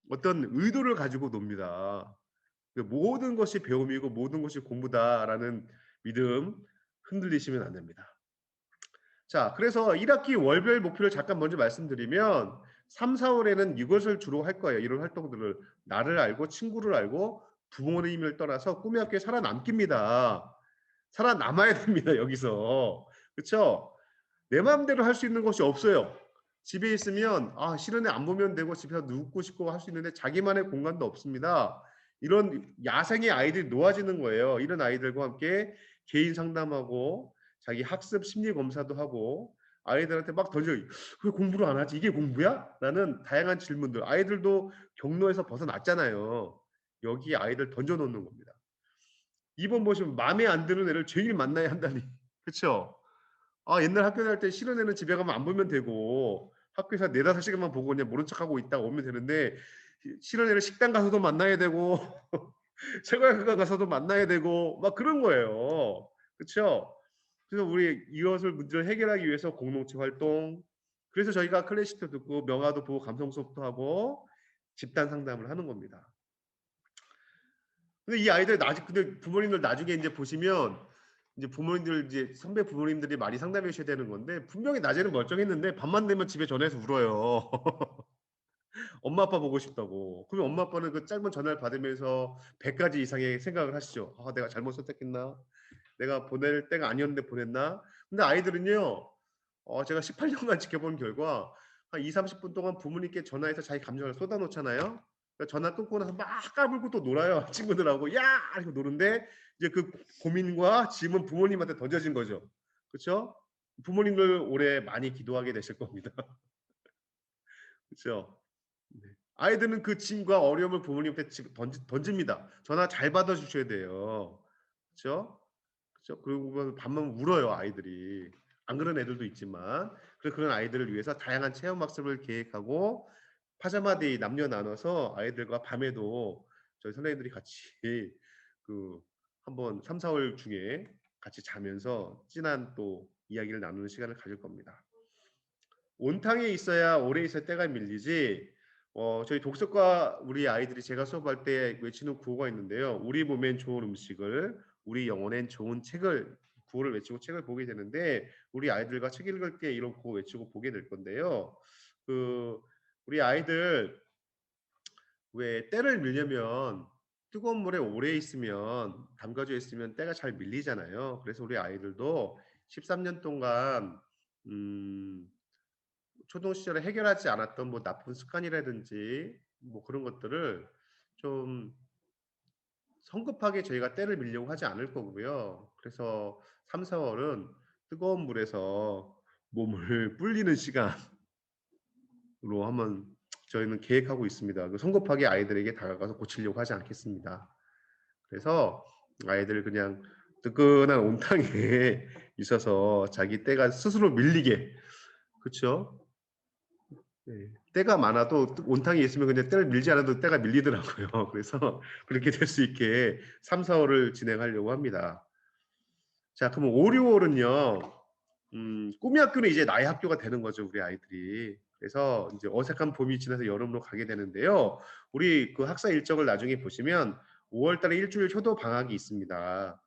어떤 의도를 가지고 놉니다. 그 '모든 것이 배움이고 모든 것이 공부다.'라는 믿음 흔들리시면 안 됩니다. 자, 그래서 1 학기 월별 목표를 잠깐 먼저 말씀드리면 3-4 월에는 이것을 주로 할 거예요. 이런 활동들을. 나를 알고 친구를 알고 부모님을 떠나서 꿈의 학교에 살아남기입니다. 살아남아야 됩니다 여기서. 그쵸? 내 마음대로 할 수 있는 것이 없어요. 집에 있으면 싫은 애 안 보면 되고 집에서 눕고 싶고 할 수 있는데 자기만의 공간도 없습니다. 이런 야생의 아이들이 놓아지는 거예요. 이런 아이들과 함께 개인 상담하고 자기 학습 심리 검사도 하고 아이들한테 막 던져요. "왜 공부를 안 하지? 이게 공부야?" 라는 다양한 질문들. 아이들도 경로에서 벗어났잖아요. 여기에 아이들 던져 놓는 겁니다. 2번 보시면 마음에 안 드는 애를 제일 만나야 한다니. 그쵸? 옛날 학교 다닐 때 싫은 애는 집에 가면 안 보면 되고 학교에서 4-5 시간만 보고 그냥 모른 척하고 있다가 오면 되는데 싫은 애를 식당 가서도 만나야 되고 체육관 가서도 만나야 되고 막 그런 거예요. 그쵸? 그래서 우리 이것을 문제를 해결하기 위해서 공동체 활동, 그래서 저희가 클래식도 듣고 명화도 보고 감성 수업도 하고 집단 상담을 하는 겁니다. 근데 이 아이들 근데 부모님들 나중에 인제 보시면 이제 부모님들 이제 선배 부모님들이 많이 상담해 주셔야 되는 건데 분명히 낮에는 멀쩡했는데 밤만 되면 집에 전화해서 울어요. 엄마 아빠 보고 싶다고. 그러면 엄마 아빠는 그 짧은 전화를 받으면서 100 가지 이상의 생각을 하시죠. '아 내가 잘못 선택했나? 내가 보낼 때가 아니었는데 보냈나?' 근데 아이들은요. 제가 18 년간 지켜본 결과 한 20-30분 동안 부모님께 전화해서 자기 감정을 쏟아 놓잖아요. 그러니까 전화 끊고 나서 막 까불고 또 놀아요. 친구들하고 "야!" 이러고 노는데 이제 그 고민과 짐은 부모님한테 던져진 거죠. 그쵸? 부모님들 올해 많이 기도하게 되실 겁니다. 그쵸? 네. 아이들은 그 짐과 어려움을 부모님한테 지금 던집니다. 전화 잘 받아 주셔야 돼요. 그쵸? 그죠? 그러고 밤만 울어요 아이들이. 안 그런 애들도 있지만. 그래서 그런 아이들을 위해서 다양한 체험 학습을 계획하고 파자마 데이 남녀 나눠서 아이들과 밤에도 저희 선생님들이 같이 그 한번 3-4월 중에 같이 자면서 진한 또 이야기를 나누는 시간을 가질 겁니다. 온탕에 있어야 오래 있을 때가 밀리지. 저희 독서과 우리 아이들이 제가 수업할 때 외치는 구호가 있는데요. "우리 몸엔 좋은 음식을, 우리 영혼엔 좋은 책을." 구호를 외치고 책을 보게 되는데 우리 아이들과 책 읽을 때 이런 구호 외치고 보게 될 건데요. 그 우리 아이들 왜 때를 밀려면 뜨거운 물에 오래 있으면 담가져 있으면 때가 잘 밀리잖아요. 그래서 우리 아이들도 13년 동안 음 초동 시절에 해결하지 않았던 뭐 나쁜 습관이라든지 뭐 그런 것들을 좀 성급하게 저희가 때를 밀려고 하지 않을 거고요. 그래서 3-4 월은 뜨거운 물에서 몸을 불리는 시간으로 한번 저희는 계획하고 있습니다. 성급하게 아이들에게 다가가서 고치려고 하지 않겠습니다. 그래서 아이들 그냥 뜨끈한 온탕에 있어서 자기 때가 스스로 밀리게, 그쵸? 네. 때가 많아도 온탕에 있으면 그냥 때를 밀지 않아도 때가 밀리더라고요. 그래서 그렇게 될 수 있게 3-4 월을 진행하려고 합니다. 자, 그러면 5-6 월은요. 꿈의 학교는 이제 나의 학교가 되는 거죠, 우리 아이들이. 그래서 인제 어색한 봄이 지나서 여름으로 가게 되는데요. 우리 그 학사 일정을 나중에 보시면 5월 달에 일 주일 효도 방학이 있습니다.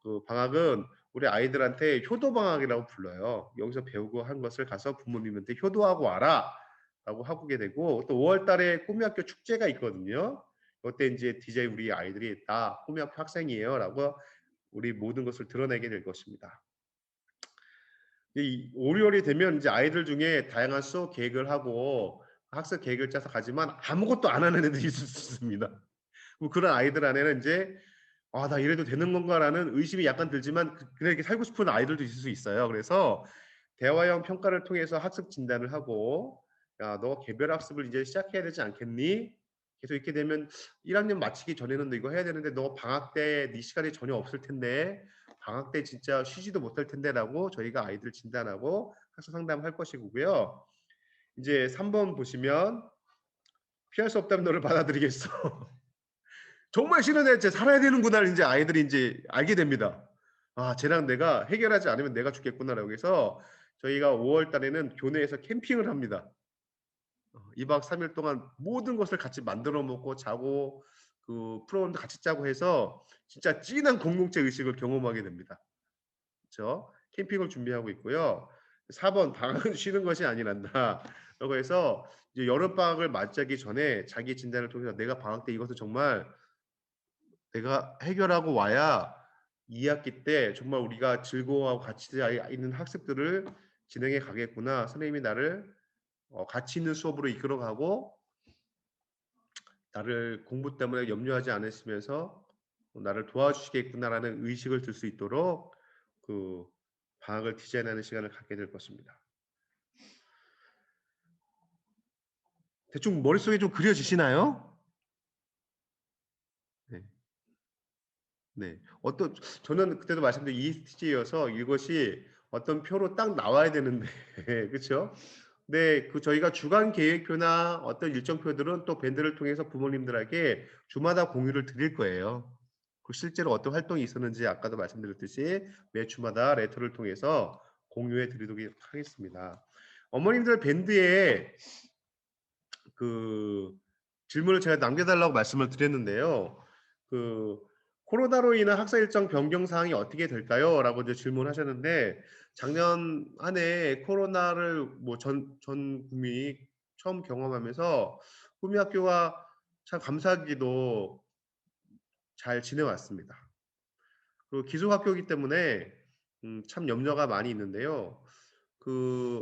그 방학은 우리 아이들한테 효도 방학이라고 불러요. 여기서 배우고 한 것을 가서 부모님한테 "효도하고 와라."라고 하게 되고 또 5월 달에 꿈의 학교 축제가 있거든요. 그때 인제 DJ 우리 아이들이 "나 꿈의 학교 학생이에요."라고 우리 모든 것을 드러내게 될 것입니다. 이 5-6 월이 되면 이제 아이들 중에 다양한 수업 계획을 하고 학습 계획을 짜서 가지만 아무것도 안 하는 애들이 있을 수 있습니다. 그럼 그런 아이들 안에는 인제 '아 나 이래도 되는 건가.'라는 의심이 약간 들지만 그냥 이렇게 살고 싶은 아이들도 있을 수 있어요. 그래서 대화형 평가를 통해서 학습 진단을 하고 "야 너 개별 학습을 이제 시작해야 되지 않겠니? 계속 이렇게 되면 1 학년 마치기 전에는 너 이거 해야 되는데 너 방학 때 네 시간이 전혀 없을 텐데 방학 때 진짜 쉬지도 못할 텐데."라고 저희가 아이들을 진단하고 학습 상담할 것이고요. 인제 3번 보시면 "피할 수 없다면 너를 받아들이겠어." 정말 싫은 애 '쟤 살아야 되는구나.'를 인제 아이들이 인제 알게 됩니다. '아 쟤랑 내가 해결하지 않으면 내가 죽겠구나.'라고 해서 저희가 5월 달에는 교내에서 캠핑을 합니다. 2박 3일 동안 모든 것을 같이 만들어 먹고 자고 프로그램도 같이 짜고 해서 진짜 찐한 공동체 의식을 경험하게 됩니다. 그쵸? 캠핑을 준비하고 있고요. 4번 "방학은 쉬는 것이 아니란다." 라고 해서 이제 여름방학을 맞이하기 전에 자기 진단을 통해서 '내가 방학 때 이것을 정말 내가 해결하고 와야 2 학기 때 정말 우리가 즐거워하고 가치 있는 학습들을 진행해 가겠구나. 선생님이 나를 가치 있는 수업으로 이끌어 가고 나를 공부 때문에 염려하지 않으시면서 나를 도와주시겠구나.'라는 의식을 들 수 있도록 그 방학을 디자인하는 시간을 갖게 될 것입니다. 대충 머릿속에 좀 그려지시나요? 네. 네. 저는 그때도 말씀드린 ESTJ여서 이것이 어떤 표로 딱 나와야 되는데 그쵸? 네. 저희가 주간 계획표나 어떤 일정표들은 또 밴드를 통해서 부모님들에게 주마다 공유를 드릴 거예요. 실제로 어떤 활동이 있었는지 아까도 말씀드렸듯이 매 주마다 레터를 통해서 공유해 드리도록 하겠습니다. 어머님들 밴드에 그 질문을 제가 남겨 달라고 말씀을 드렸는데요. 그 "코로나로 인한 학사 일정 변경 사항이 어떻게 될까요?"라고 이제 질문하셨는데 작년 한 해 코로나를 뭐 전 국민이 처음 경험하면서 꿈이 학교가 참 감사하게도 잘 지내왔습니다. 기숙 학교이기 때문에 참 염려가 많이 있는데요.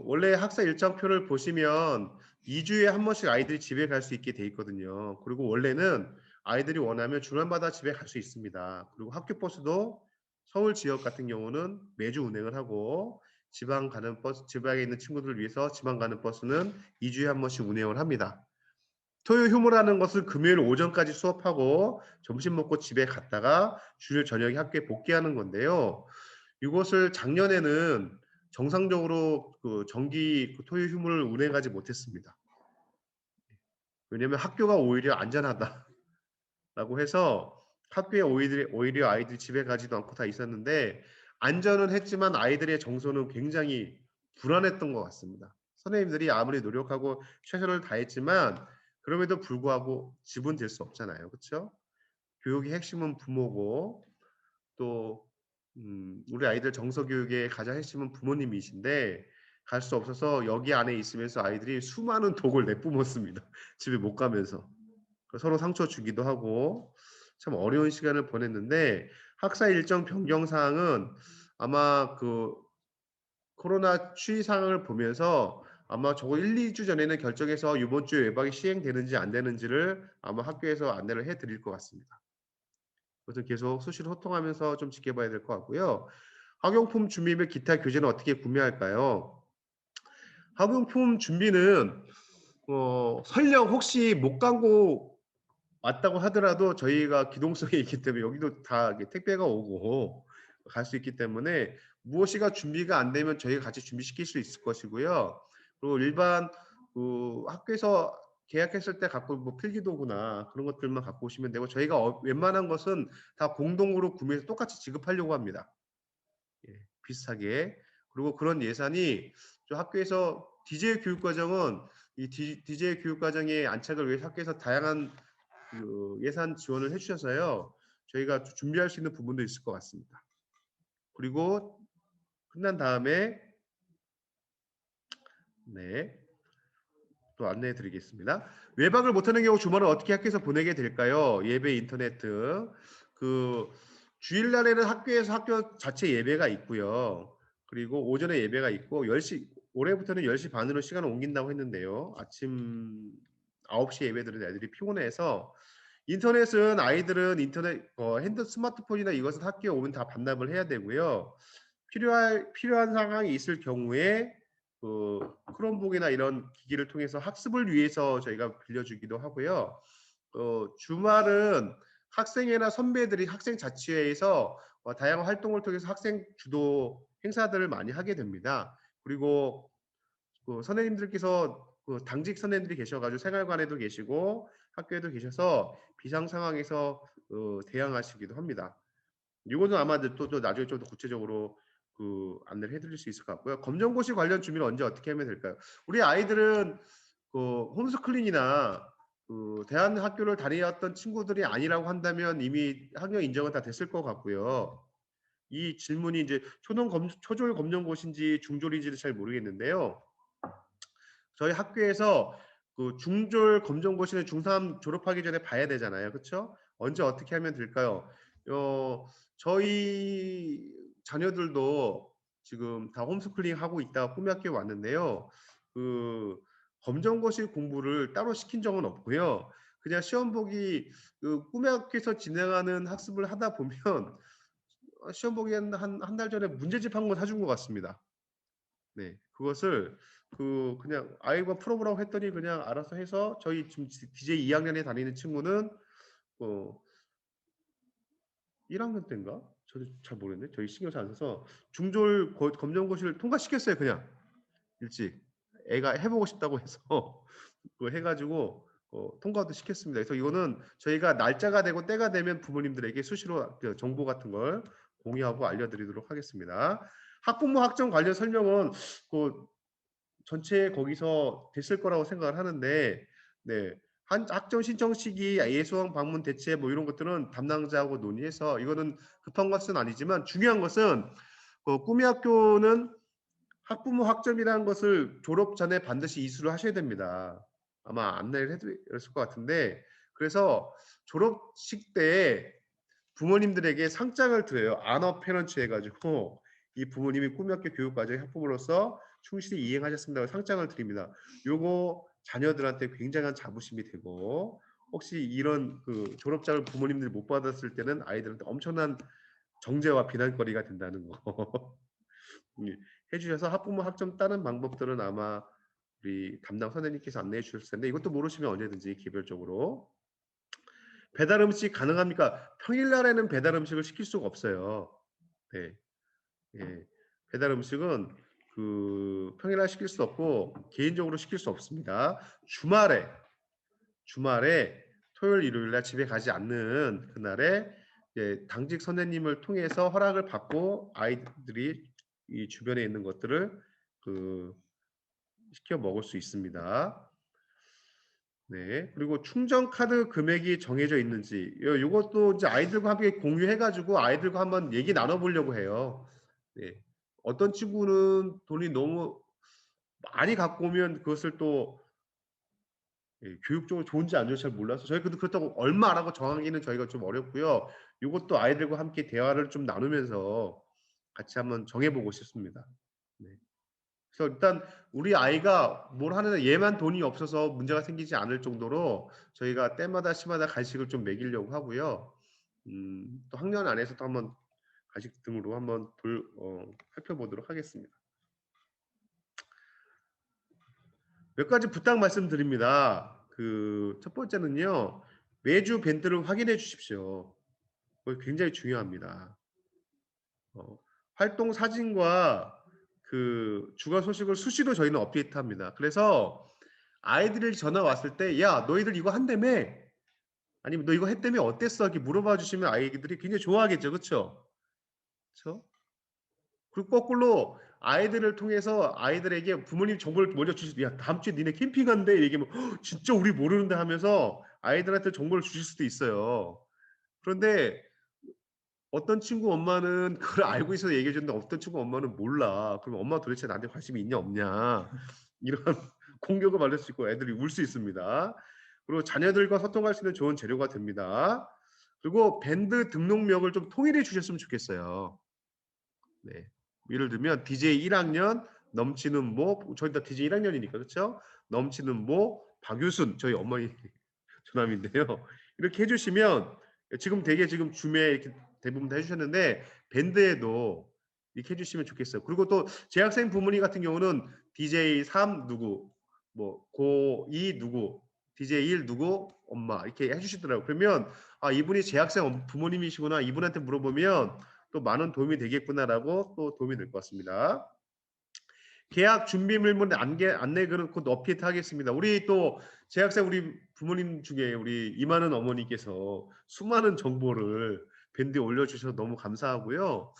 원래 학사 일정표를 보시면 2 주에 한 번씩 아이들이 집에 갈 수 있게 돼 있거든요. 그리고 원래는 아이들이 원하면 주말마다 집에 갈 수 있습니다. 그리고 학교 버스도 서울 지역 같은 경우는 매주 운행을 하고 지방에 있는 친구들을 위해서 지방 가는 버스는 2 주에 한 번씩 운행을 합니다. 토요 휴무라는 것을 금요일 오전까지 수업하고 점심 먹고 집에 갔다가 주일 저녁에 학교에 복귀하는 건데요. 이것을 작년에는 정상적으로 정기 토요 휴무를 운행하지 못했습니다. 왜냐하면 학교가 오히려 안전하다라고 해서 학교에 오히려 아이들이 집에 가지도 않고 다 있었는데 안전은 했지만 아이들의 정서는 굉장히 불안했던 것 같습니다. 선생님들이 아무리 노력하고 최선을 다했지만 그럼에도 불구하고 집은 될 수 없잖아요. 그쵸? 교육의 핵심은 부모고 또 우리 아이들 정서 교육의 가장 핵심은 부모님이신데 갈 수 없어서 여기 안에 있으면서 아이들이 수많은 독을 내뿜었습니다. 집에 못 가면서. 서로 상처 주기도 하고 참 어려운 시간을 보냈는데 학사 일정 변경 사항은 아마 코로나 추이 상황을 보면서 아마 저거 1-2주 전에는 결정해서 이번 주에 외박이 시행되는지 안 되는지를 아마 학교에서 안내를 해 드릴 것 같습니다. 그것은 계속 수시로 소통하면서 좀 지켜봐야 될 것 같고요. 학용품 준비 및 기타 교재는 어떻게 구매할까요? 학용품 준비는 설령 혹시 못 가고 왔다고 하더라도 저희가 기동성이 있기 때문에 여기도 다 이게 택배가 오고 갈 수 있기 때문에 무엇이가 준비가 안 되면 저희가 같이 준비시킬 수 있을 것이고요. 그리고 일반 학교에서 계약했을 때 갖고 뭐 필기도구나 그런 것들만 갖고 오시면 되고 저희가 웬만한 것은 다 공동으로 구매해서 똑같이 지급하려고 합니다. 예, 비슷하게. 그리고 그런 예산이 학교에서 DJ 교육 과정은 DJ 교육 과정의 안착을 위해서 학교에서 다양한 예산 지원을 해 주셔서요. 저희가 준비할 수 있는 부분도 있을 것 같습니다. 그리고 끝난 다음에 네. 또 안내해 드리겠습니다. 외박을 못하는 경우 주말은 어떻게 학교에서 보내게 될까요? 예배, 인터넷 등. 그 주일날에는 학교에서 학교 자체 예배가 있고요. 그리고 오전에 예배가 있고 10시 올해부터는 10시 반으로 시간을 옮긴다고 했는데요. 아침 9시 예배 드리는 애들이 피곤해서 인터넷은 아이들은 인터넷 스마트폰이나 이것은 학교에 오면 다 반납을 해야 되고요. 필요한 상황이 있을 경우에 크롬북이나 이런 기기를 통해서 학습을 위해서 저희가 빌려주기도 하고요. 주말은 학생회나 선배들이 학생 자치회에서 다양한 활동을 통해서 학생 주도 행사들을 많이 하게 됩니다. 그리고 선생님들께서 당직 선생님들이 계셔 가지고 생활관에도 계시고 학교에도 계셔서 비상 상황에서 대응하시기도 합니다. 이거는 아마 이제 또 나중에 좀 더 구체적으로 안내를 해 드릴 수 있을 것 같고요. 검정고시 관련 준비는 언제 어떻게 하면 될까요? 우리 아이들은 그 홈스쿨링이나 그 대한 학교를 다녔던 친구들이 아니라고 한다면 이미 학력 인정은 다 됐을 것 같고요. 이 질문이 이제 초졸 검정고시인지 중졸인지는 잘 모르겠는데요. 저희 학교에서 그 중졸 검정고시는 중3 졸업하기 전에 봐야 되잖아요. 그쵸? 언제 어떻게 하면 될까요? 저희 자녀들도 지금 다 홈스쿨링 하고 있다가 꿈의 학교에 왔는데요. 그 검정고시 공부를 따로 시킨 적은 없고요. 그냥 시험 보기 그 꿈의 학교에서 진행하는 학습을 하다 보면 시험 보기 한 달 전에 문제집 한 권 사준 것 같습니다. 네. 그것을 그냥 아이가 풀어보라고 했더니 그냥 알아서 해서 저희 지금 DJ 2학년에 다니는 친구는 어 1학년 때인가? 저도 잘 모르겠네. 저희 신경 잘 안 써서 중졸 검정고시를 통과시켰어요 그냥 일찍. 애가 해 보고 싶다고 해서 그거 해 가지고 통과도 시켰습니다. 그래서 이거는 저희가 날짜가 되고 때가 되면 부모님들에게 수시로 그 정보 같은 걸 공유하고 알려드리도록 하겠습니다. 학부모 학점 관련 설명은 그 전체 거기서 됐을 거라고 생각을 하는데 네. 한 학점 신청 시기, 예수원 방문 대체 뭐 이런 것들은 담당자하고 논의해서 이거는 급한 것은 아니지만 중요한 것은 꿈의 학교는 학부모 학점이라는 것을 졸업 전에 반드시 이수를 하셔야 됩니다. 아마 안내를 해드렸을 것 같은데 그래서 졸업식 때 부모님들에게 상장을 드려요. 안어 페런츠 해가지고 이 부모님이 꿈의 학교 교육과정의 학부모로서 충실히 이행하셨습니다. 상장을 드립니다. 요거 자녀들한테 굉장한 자부심이 되고 혹시 이런 그 졸업장을 부모님들이 못 받았을 때는 아이들한테 엄청난 정죄와 비난거리가 된다는 거 예, 해주셔서 학부모 학점 따는 방법들은 아마 우리 담당 선생님께서 안내해 주셨을 텐데 이것도 모르시면 언제든지 개별적으로 배달 음식 가능합니까? 평일날에는 배달 음식을 시킬 수가 없어요. 네. 예. 배달 음식은 평일날 시킬 수 없고 개인적으로 시킬 수 없습니다. 주말에 토요일 일요일 날 집에 가지 않는 그날에 이제 당직 선생님을 통해서 허락을 받고 아이들이 이 주변에 있는 것들을 그 시켜 먹을 수 있습니다. 네. 그리고 충전 카드 금액이 정해져 있는지 요것도 이제 아이들과 함께 공유해 가지고 아이들과 한번 얘기 나눠 보려고 해요. 네. 어떤 친구는 돈이 너무 많이 갖고 오면 그것을 또 예 교육적으로 좋은지 안 좋은지 잘 몰라서 저희 그렇다고 얼마라고 정하기는 저희가 좀 어렵고요. 요것도 아이들과 함께 대화를 좀 나누면서 같이 한번 정해 보고 싶습니다. 네. 그래서 일단 우리 아이가 뭘 하는데 얘만 돈이 없어서 문제가 생기지 않을 정도로 저희가 때마다 시마다 간식을 좀 먹이려고 하고요. 또 학년 안에서도 한번 간식 등으로 한번 살펴보도록 하겠습니다. 몇 가지 부탁 말씀드립니다. 첫 번째는요. 매주 밴드를 확인해 주십시오. 그거 굉장히 중요합니다. 활동 사진과 주간 소식을 수시로 저희는 업데이트합니다. 그래서 아이들이 전화 왔을 때 "야 너희들 이거 한다며?" 아니면 "너 이거 했다며 어땠어?" 이렇게 물어봐 주시면 아이들이 굉장히 좋아하겠죠. 그쵸? 그쵸? 그리고 거꾸로 아이들을 통해서 아이들에게 부모님 정보를 먼저 주실 "야 다음 주에 니네 캠핑 간대." 얘기하면 "진짜 우리 모르는데." 하면서 아이들한테 정보를 주실 수도 있어요. 그런데 어떤 친구 엄마는 그걸 알고 있어서 얘기해 주는데 어떤 친구 엄마는 몰라. 그럼 "엄마 도대체 나한테 관심이 있냐 없냐." 이런 공격을 받을 수 있고 애들이 울 수 있습니다. 그리고 자녀들과 소통할 수 있는 좋은 재료가 됩니다. 그리고 밴드 등록명을 좀 통일해 주셨으면 좋겠어요. 네. 예를 들면 DJ 1학년 넘치는 모 저희 다 DJ 1학년이니까 그쵸? 넘치는 모 박유순 저희 어머니 조남인데요. 이렇게 해 주시면 지금 되게 지금 줌에 이렇게 대부분 다 해 주셨는데 밴드에도 이렇게 해 주시면 좋겠어요. 그리고 또 재학생 부모님 같은 경우는 DJ 3 누구 뭐 고 2 누구 DJ 1 누구 엄마 이렇게 해 주시더라고요. 그러면 '아 이분이 재학생 부모님이시구나. 이분한테 물어보면 또 많은 도움이 되겠구나.'라고 또 도움이 될 것 같습니다. 계약 준비물문 안내글은 곧 업데이트하겠습니다. 우리 또 재학생 우리 부모님 중에 우리 임하는 어머니께서 수많은 정보를 밴드에 올려주셔서 너무 감사하고요.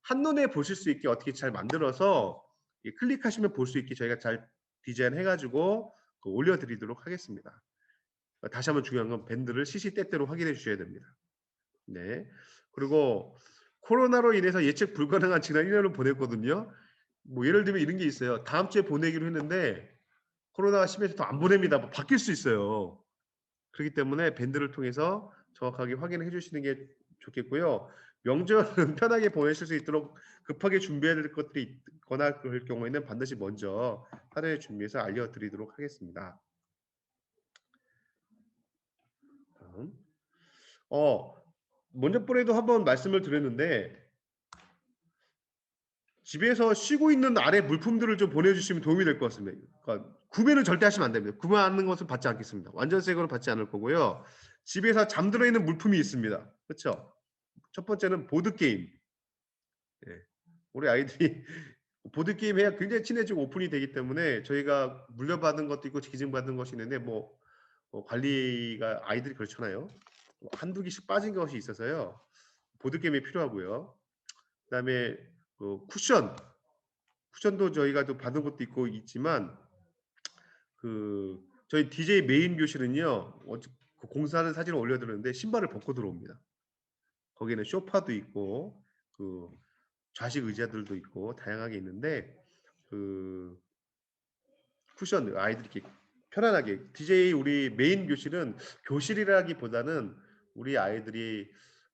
한눈에 보실 수 있게 어떻게 잘 만들어서 클릭하시면 볼 수 있게 저희가 잘 디자인 해가지고 올려드리도록 하겠습니다. 다시 한번 중요한 건 밴드를 시시때때로 확인해 주셔야 됩니다. 네. 그리고 코로나로 인해서 예측 불가능한 지난 1년을 보냈거든요. 뭐 예를 들면 이런 게 있어요. 다음 주에 보내기로 했는데 코로나가 심해서 더 안 보냅니다. 뭐 바뀔 수 있어요. 그렇기 때문에 밴드를 통해서 정확하게 확인해 주시는 게 좋겠고요. 명절은 편하게 보내실 수 있도록 급하게 준비해야 될 것들이 있거나 그럴 경우에는 반드시 먼저 사전에 준비해서 알려드리도록 하겠습니다. 다음. 어, 먼저번에도 한번 말씀을 드렸는데 집에서 쉬고 있는 아래 물품들을 좀 보내주시면 도움이 될 것 같습니다. 그러니까 구매는 절대 하시면 안 됩니다. 구매하는 것은 받지 않겠습니다. 완전색으로 받지 않을 거고요. 집에서 잠들어 있는 물품이 있습니다. 그렇죠? 첫 번째는 보드 게임. 예. 우리 아이들이 보드 게임 해야 굉장히 친해지고 오픈이 되기 때문에 저희가 물려받은 것도 있고 기증받은 것이 있는데 관리가 아이들이 그렇잖아요. 한두 개씩 빠진 것이 있어서요. 보드 게임이 필요하고요. 그다음에 쿠션도 저희가 또 받은 것도 있고 있지만 저희 DJ 메인 교실은요. 공사하는 사진을 올려드렸는데 신발을 벗고 들어옵니다. 거기는 소파도 있고 그 좌식 의자들도 있고 다양하게 있는데 그 쿠션 아이들이 이렇게 편안하게 DJ 우리 메인 교실은 교실이라기보다는 우리 아이들이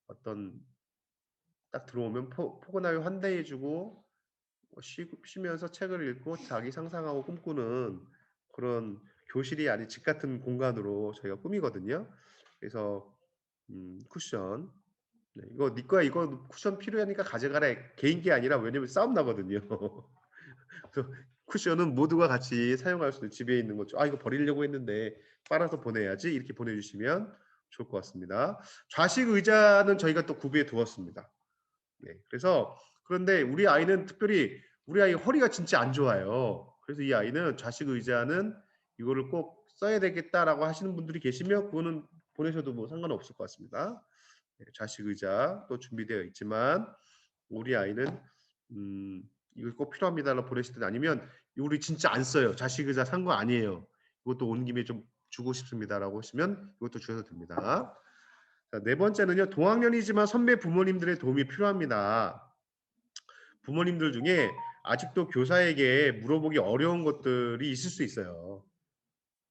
어떤 딱 들어오면 포근하게 환대해주고 쉬면서 책을 읽고 자기 상상하고 꿈꾸는 그런 교실이 아닌 집 같은 공간으로 저희가 꾸미거든요. 그래서 쿠션 이거 네 거야 이거 쿠션 필요하니까 가져가라 개인 게 아니라 왜냐면 싸움 나거든요. 그래서 쿠션은 모두가 같이 사용할 수 있는 집에 있는 거죠. 아 이거 버리려고 했는데 빨아서 보내야지 이렇게 보내주시면 좋을 것 같습니다. 좌식 의자는 저희가 또 구비해 두었습니다. 네, 그래서 그런데 우리 아이 허리가 진짜 안 좋아요. 그래서 이 아이는 좌식 의자는 이거를 꼭 써야 되겠다라고 하시는 분들이 계시면 그거는 보내셔도 뭐 상관없을 것 같습니다. 네, 좌식 의자 또 준비되어 있지만 우리 아이는 이거 꼭 필요합니다라고 보내시든 아니면 우리 진짜 안 써요. 좌식 의자 산 거 아니에요. 이것도 온 김에 좀 주고 싶습니다라고 하시면 이것도 주셔도 됩니다. 자, 네 번째는요. 동학년이지만 선배 부모님들의 도움이 필요합니다. 부모님들 중에 아직도 교사에게 물어보기 어려운 것들이 있을 수 있어요.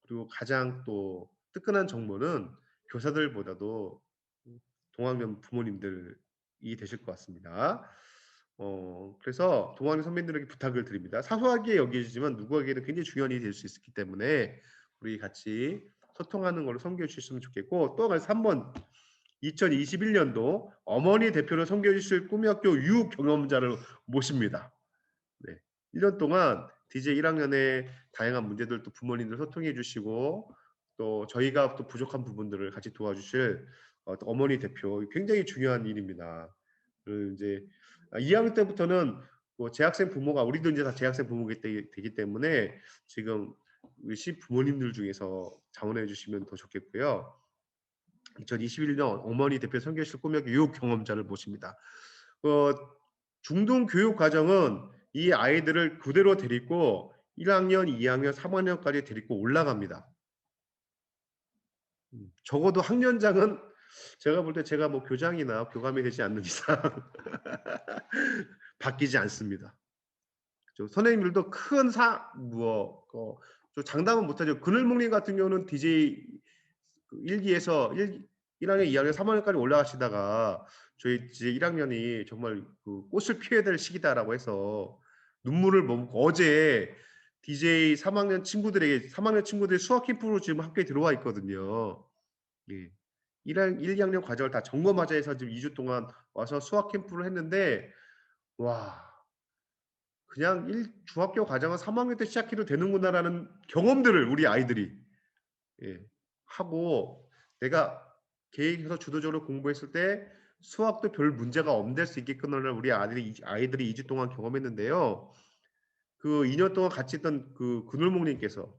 그리고 가장 또 뜨끈한 정보는 교사들보다도 동학년 부모님들이 되실 것 같습니다. 그래서 동학년 선배님들에게 부탁을 드립니다. 사소하게 여기지만 누구에게는 굉장히 중요한 일이 될 수 있기 때문에 우리 같이 소통하는 걸로 섬겨 주셨으면 좋겠고 또 한 3번 2021년도 어머니 대표로 섬겨 주실 꿈이학교 유혹 경험자를 모십니다. 네. 1년 동안 DJ 1학년의 다양한 문제들도 부모님들 소통해 주시고 또 저희가 또 부족한 부분들을 같이 도와주실 어머니 대표 굉장히 중요한 일입니다. 이제 2학년 때부터는 재학생 부모가 우리도 이제 다 재학생 부모가 되기 때문에 지금 시 부모님들 중에서 자원해 주시면 더 좋겠고요. 2021년 어머니 대표 선교실 꿈의 교육 경험자를 모십니다. 중등 교육 과정은 이 아이들을 그대로 데리고 1학년, 2학년, 3학년까지 데리고 올라갑니다. 적어도 학년장은 제가 볼 때 제가 뭐 교장이나 교감이 되지 않는 이상 바뀌지 않습니다. 선생님들도 큰 장담은 못하죠. 그늘목님 같은 경우는 DJ 1기에서 1학년, 2학년, 3학년까지 올라가시다가 저희 이제 1학년이 정말 꽃을 피워야 될 시기다라고 해서 눈물을 머금고 어제 DJ 3학년 친구들이 수학 캠프로 지금 학교에 들어와 있거든요. 예. 1, 2학년 과정을 다 점검하자 해서 지금 2주 동안 와서 수학 캠프를 했는데 와 그냥 중학교 과정은 3학년 때 시작해도 되는구나라는 경험들을 우리 아이들이 하고 내가 계획해서 주도적으로 공부했을 때 수학도 별 문제가 없을 수 있게끔을 우리 아이들이 2주 동안 경험했는데요. 그 2년 동안 같이 있던 그늘목님께서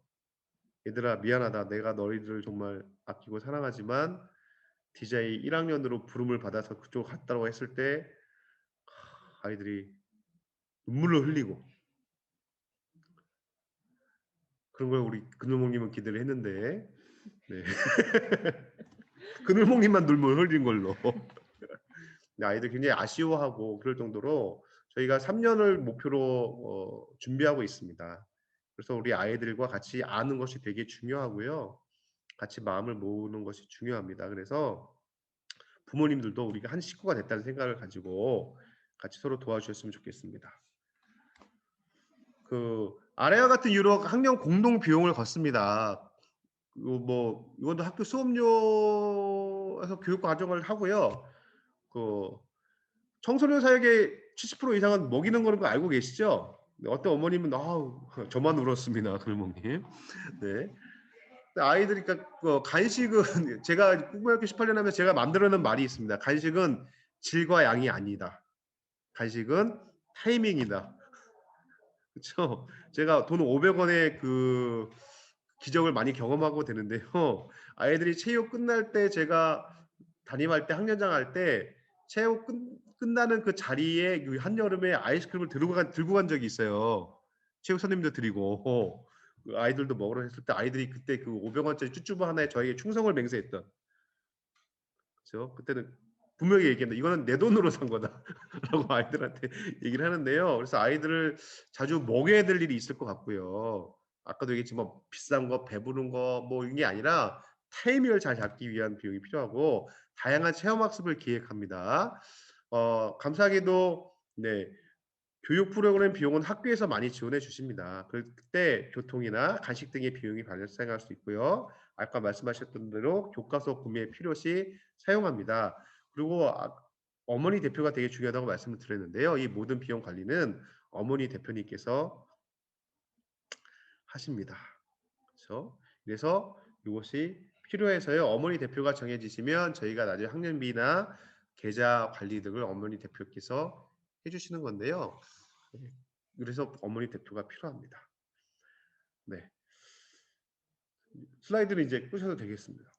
얘들아 미안하다. 내가 너희들을 정말 아끼고 사랑하지만 DJ 1학년으로 부름을 받아서 그쪽 갔다고 했을 때 아이들이 눈물을 흘리고 그런 걸 우리 그늘목님은 기대를 했는데 네. 그늘목님만 눈물 흘린 걸로. 네, 아이들 굉장히 아쉬워하고 그럴 정도로 저희가 3 년을 목표로 준비하고 있습니다. 그래서 우리 아이들과 같이 아는 것이 되게 중요하고요. 같이 마음을 모으는 것이 중요합니다. 그래서 부모님들도 우리가 한 식구가 됐다는 생각을 가지고 같이 서로 도와주셨으면 좋겠습니다. 그 아래와 같은 유럽 학령 공동 비용을 걷습니다. 뭐 이것도 학교 수업료에서 교육 과정을 하고요. 그 청소년 사역의 70% 이상은 먹이는 거는 거 알고 계시죠? 네, 어떤 어머님은 아우 저만 울었습니다. 그물목님. 네. 아이들이 그러니까 간식은 제가 국민학교 18년 하면서 제가 만들어낸 말이 있습니다. 간식은 질과 양이 아니다. 간식은 타이밍이다. 그쵸? 제가 돈 500원의 그 기적을 많이 경험하고 되는데요. 아이들이 체육 끝날 때 제가 담임할 때 학년장 할 때 체육 끝나는 그 자리에 그 한여름에 아이스크림을 들고 간 적이 있어요. 체육 선생님도 드리고 그 아이들도 먹으러 했을 때 아이들이 그때 그 500원짜리 쭈쭈바 하나에 저에게 충성을 맹세했던 그죠? 그때는 분명히 얘기했는데 "이거는 내 돈으로 산 거다."라고 아이들한테 얘기를 하는데요. 그래서 아이들을 자주 먹여야 될 일이 있을 것 같고요. 아까도 얘기했지만 비싼 거, 배부른 거 뭐 이게 아니라 타이밍을 잘 잡기 위한 비용이 필요하고 다양한 체험 학습을 기획합니다. 감사하게도 네 교육 프로그램 비용은 학교에서 많이 지원해 주십니다. 그때 교통이나 간식 등의 비용이 발생할 수 있고요. 아까 말씀하셨던 대로 교과서 구매 필요시 사용합니다. 그리고 어머니 대표가 되게 중요하다고 말씀을 드렸는데요. 이 모든 비용 관리는 어머니 대표님께서 하십니다. 그렇죠? 그래서 이것이 필요해서요. 어머니 대표가 정해지시면 저희가 나중에 학년비나 계좌 관리 등을 어머니 대표께서 해 주시는 건데요. 네. 그래서 어머니 대표가 필요합니다. 네. 슬라이드는 이제 끄셔도 되겠습니다.